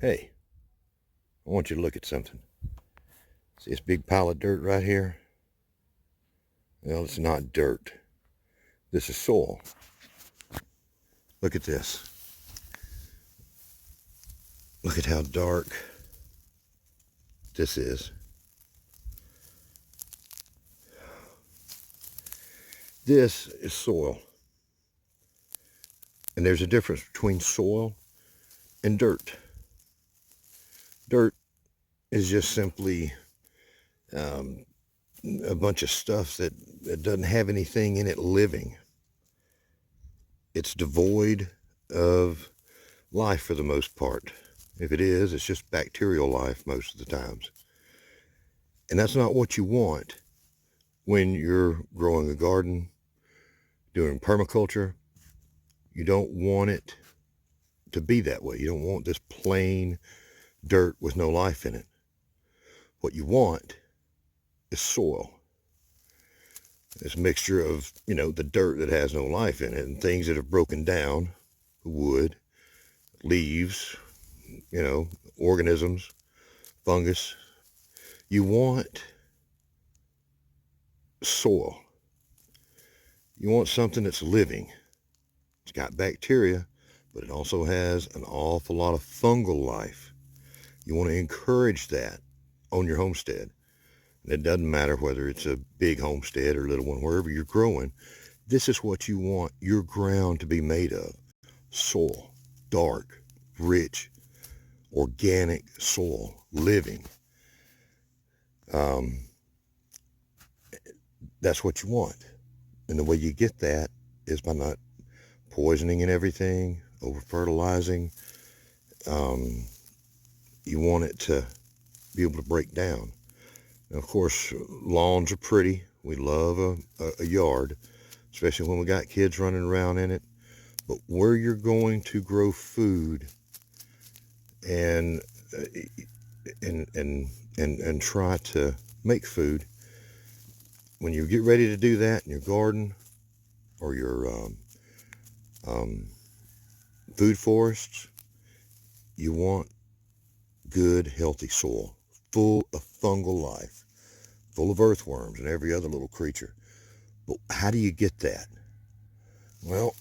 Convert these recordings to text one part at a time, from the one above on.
Hey, I want you to look at something. See this big pile of dirt right here? Well, it's not dirt. This is soil. Look at this. Look at how dark this is. This is soil. And there's a difference between soil and dirt. Dirt is just simply a bunch of stuff that doesn't have anything in it living. It's devoid of life for the most part. If it is, it's just bacterial life most of the times. And that's not what you want when you're growing a garden, doing permaculture. You don't want it to be that way. You don't want this plain dirt with no life in it. What you want is soil. This mixture of, the dirt that has no life in it and things that have broken down, wood, leaves, organisms, fungus. You want soil. You want something that's living. It's got bacteria, but it also has an awful lot of fungal life. You want to encourage that on your homestead. And it doesn't matter whether it's a big homestead or little one, wherever you're growing, this is what you want your ground to be made of. Soil, dark, rich, organic soil, living. That's what you want. And the way you get that is by not poisoning and everything, over fertilizing. You want it to be able to break down. Now, of course, lawns are pretty. We love a yard, especially when we got kids running around in it. But where you're going to grow food and try to make food, when you get ready to do that in your garden or your food forests, you want good, healthy soil, full of fungal life, full of earthworms and every other little creature. But how do you get that? Well,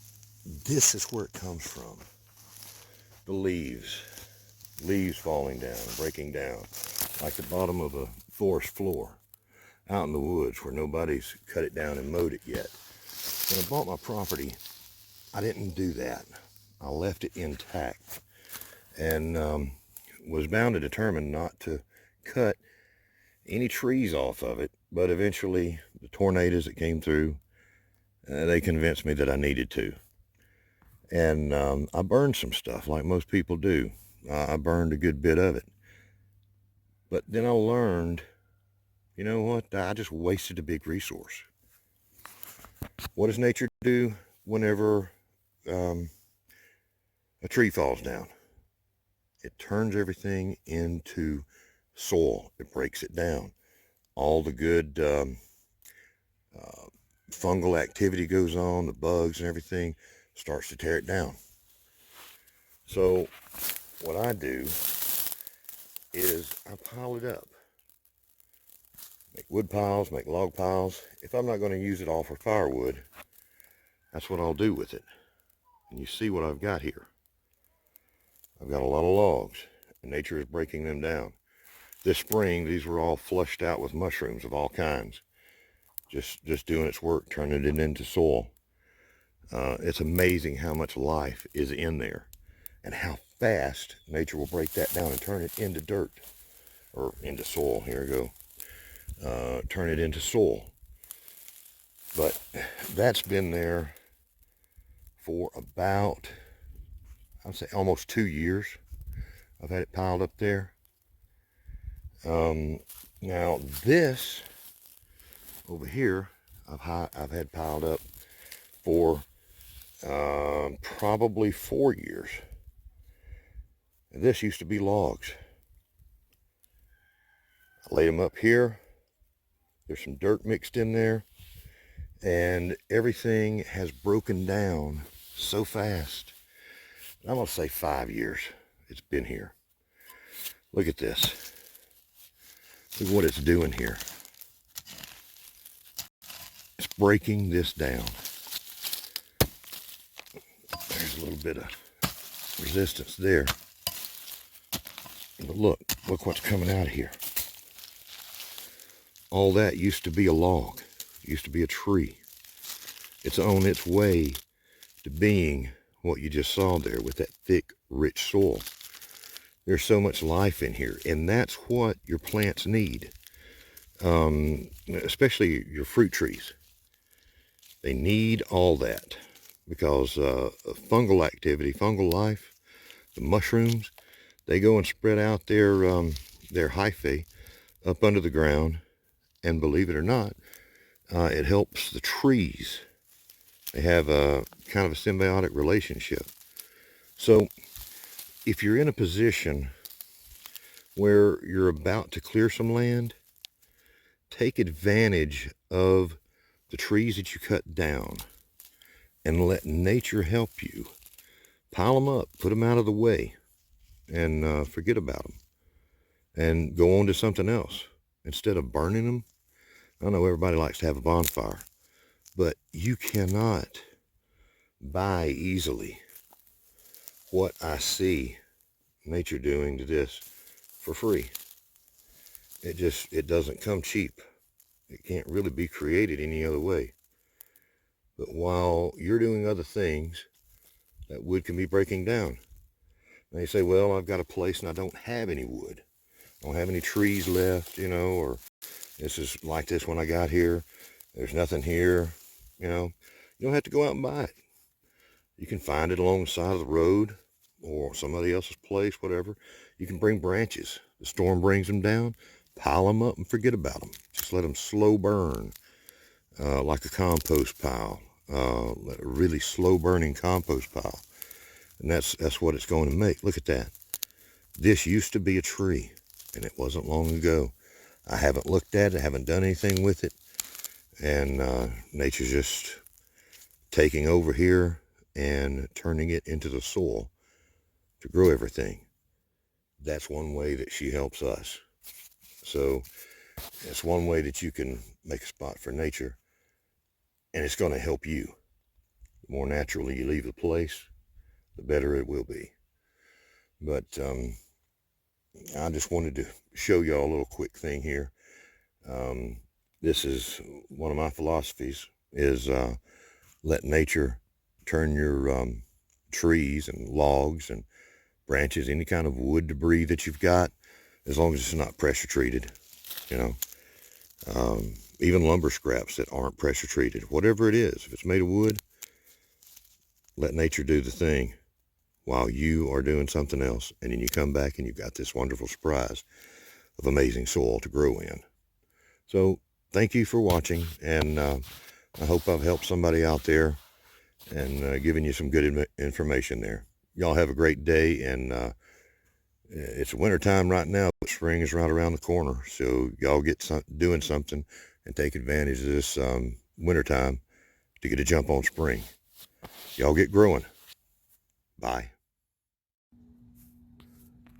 this is where it comes from. The leaves falling down, breaking down, like the bottom of a forest floor out in the woods where nobody's cut it down and mowed it yet. When I bought my property, I didn't do that. I left it intact and was bound and determined not to cut any trees off of it. But eventually the tornadoes that came through, they convinced me that I needed to. And I burned some stuff like most people do. I burned a good bit of it. But then I learned, you know what? I just wasted a big resource. What does nature do whenever a tree falls down? It turns everything into soil. It breaks it down. All the good fungal activity goes on, the bugs and everything starts to tear it down. So what I do is I pile it up. Make wood piles, make log piles. If I'm not going to use it all for firewood, that's what I'll do with it. And you see what I've got here. I've got a lot of logs, and nature is breaking them down. This spring, these were all flushed out with mushrooms of all kinds. Just doing its work, turning it into soil. It's amazing how much life is in there and how fast nature will break that down and turn it into dirt or into soil. Here we go. Turn it into soil. But that's been there for about, I'd say almost 2 years. I've had it piled up there. Now this over here, I've had piled up for probably 4 years. And this used to be logs. I laid them up here. There's some dirt mixed in there, and everything has broken down so fast. I'm gonna say 5 years it's been here. Look at this. Look what it's doing here. It's breaking this down. There's a little bit of resistance there. But look what's coming out of here. All that used to be a log, used to be a tree. It's on its way to being what you just saw there with that thick, rich soil. There's so much life in here, and that's what your plants need, especially your fruit trees. They need all that because fungal activity, fungal life, the mushrooms, they go and spread out their hyphae up under the ground, and believe it or not, it helps the trees. They have a kind of a symbiotic relationship. So if you're in a position where you're about to clear some land, take advantage of the trees that you cut down and let nature help you. Pile them up, put them out of the way, and forget about them. And go on to something else. Instead of burning them, I know everybody likes to have a bonfire, but you cannot buy easily what I see nature doing to this for free. It doesn't come cheap. It can't really be created any other way. But while you're doing other things, that wood can be breaking down. Now you say, well, I've got a place and I don't have any wood. I don't have any trees left, or this is like this when I got here. There's nothing here, You don't have to go out and buy it. You can find it along the side of the road or somebody else's place, whatever. You can bring branches. The storm brings them down, pile them up and forget about them. Just let them slow burn like a compost pile, a really slow burning compost pile. And that's what it's going to make. Look at that. This used to be a tree, and it wasn't long ago. I haven't looked at it, haven't done anything with it. And nature's just taking over here and turning it into the soil to grow everything. That's one way that she helps us. So it's one way that you can make a spot for nature, and it's going to help you. The more naturally you leave the place, the better it will be. But I just wanted to show y'all a little quick thing here. This is one of my philosophies, is let nature turn your trees and logs and branches, any kind of wood debris that you've got, as long as it's not pressure treated, even lumber scraps that aren't pressure treated, whatever it is, if it's made of wood, let nature do the thing while you are doing something else. And then you come back and you've got this wonderful surprise of amazing soil to grow in. So thank you for watching, and I hope I've helped somebody out there and given you some good information there. Y'all have a great day, and it's winter time right now, but spring is right around the corner. So y'all get doing something and take advantage of this winter time to get a jump on spring. Y'all get growing. Bye.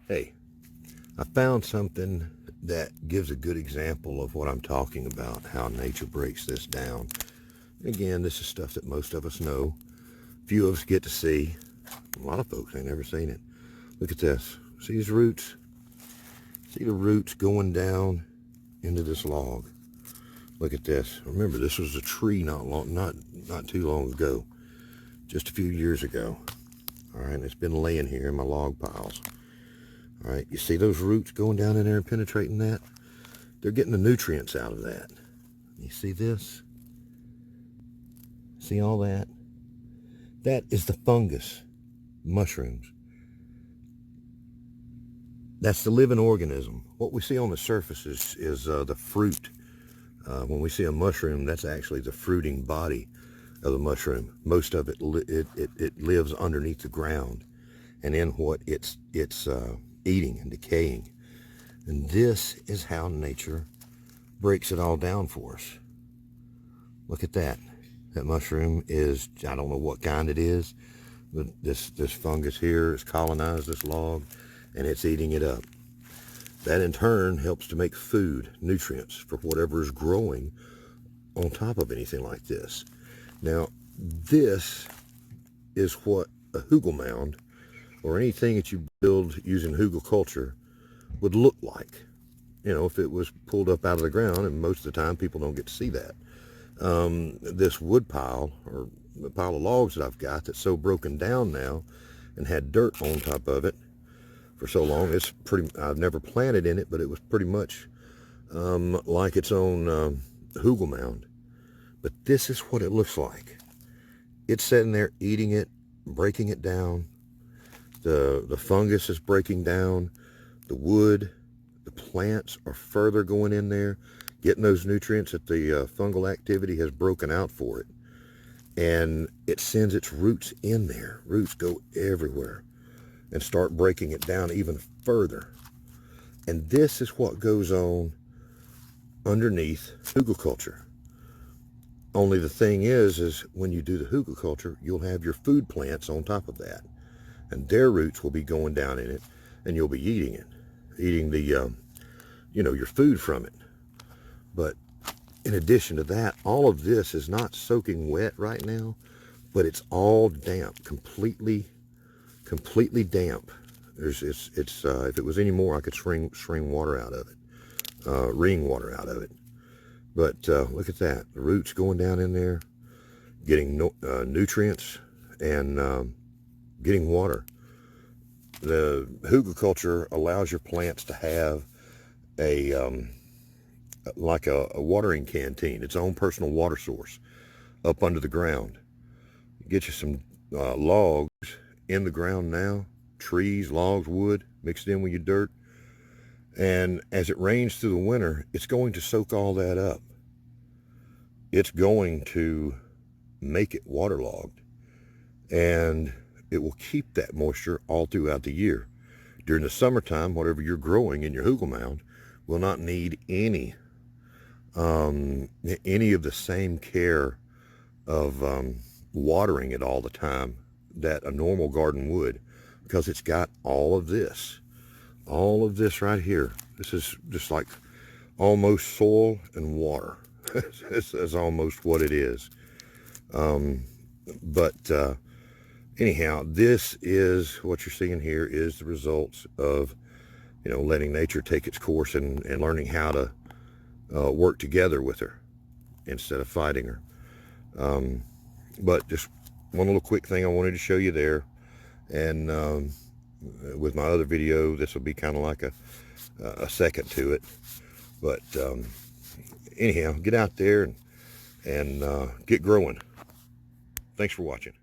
Hey, I found something that gives a good example of what I'm talking about, how nature breaks this down. Again, this is stuff that most of us know. Few of us get to see. A lot of folks ain't never seen it. Look at this. See these roots? See the roots going down into this log. Look at this. Remember, this was a tree not too long ago, just a few years ago. All right, and it's been laying here in my log piles. All right, you see those roots going down in there and penetrating that? They're getting the nutrients out of that. You see this? See all that? That is the fungus, mushrooms. That's the living organism. What we see on the surface is the fruit. When we see a mushroom, that's actually the fruiting body of the mushroom. Most of it lives underneath the ground and in what it's eating and decaying. And this is how nature breaks it all down for us. Look at that. That mushroom is, I don't know what kind it is, but this fungus here has colonized this log and it's eating it up. That in turn helps to make food, nutrients for whatever is growing on top of anything like this. Now, this is what a hugel mound or anything that you build using Hugelkultur would look like. You know, if it was pulled up out of the ground, and most of the time people don't get to see that. This wood pile, or the pile of logs that I've got that's so broken down now and had dirt on top of it for so long, I've never planted in it, but it was pretty much like its own hugel mound. But this is what it looks like. It's sitting there eating it, breaking it down. The fungus is breaking down. The wood, the plants are further going in there, getting those nutrients that the fungal activity has broken out for it. And it sends its roots in there. Roots go everywhere and start breaking it down even further. And this is what goes on underneath Hugelkultur. Only the thing is when you do the Hugelkultur, you'll have your food plants on top of that. And their roots will be going down in it, and you'll be eating it. Eating the, your food from it. But in addition to that, all of this is not soaking wet right now, but it's all damp, completely damp. If it was any more, I could wring water out of it, wring water out of it. But look at that, the roots going down in there, getting nutrients and getting water. The Hugelkultur allows your plants to have like a watering canteen, its own personal water source up under the ground. Get you some logs in the ground now, trees, logs, wood, mixed in with your dirt. And as it rains through the winter, it's going to soak all that up. It's going to make it waterlogged. And it will keep that moisture all throughout the year. During the summertime, whatever you're growing in your hugel mound will not need any of the same care of watering it all the time that a normal garden would, because it's got all of this right here. This is just like almost soil and water. That's almost what it is. Anyhow, this is what you're seeing here is the results of, letting nature take its course and learning how to work together with her instead of fighting her. But just one little quick thing I wanted to show you there. And with my other video, this will be kind of like a second to it. But anyhow, get out there and get growing. Thanks for watching.